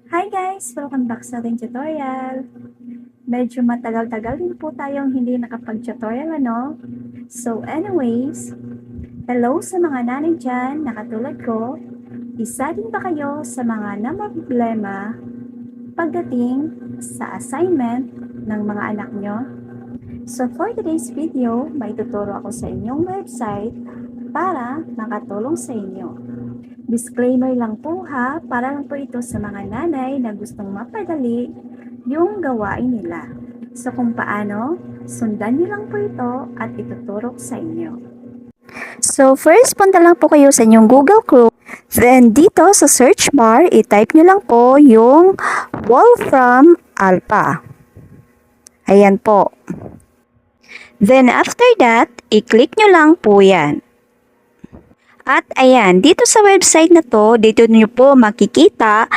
Hi guys! Welcome back sa ating tutorial. Medyo matagal-tagal din po tayong hindi nakapag-tutorial, ano? So anyways, hello sa mga nanay dyan na katulad ko. Isa din ba kayo sa mga namproblema pagdating sa assignment ng mga anak nyo? So for today's video, may tuturo ako sa inyong website para makatulong sa inyo. Disclaimer lang po ha, para lang po ito sa mga nanay na gustong mapadali yung gawain nila. So kung paano, sundan niyo lang po ito at ituturo sa inyo. So first, punta lang po kayo sa inyong Google Chrome. Then dito sa search bar, i-type nyo lang po yung Wolfram Alpha. Ayan po. Then after that, i-click nyo lang po yan. At ayan, dito sa website na to, dito nyo po makikita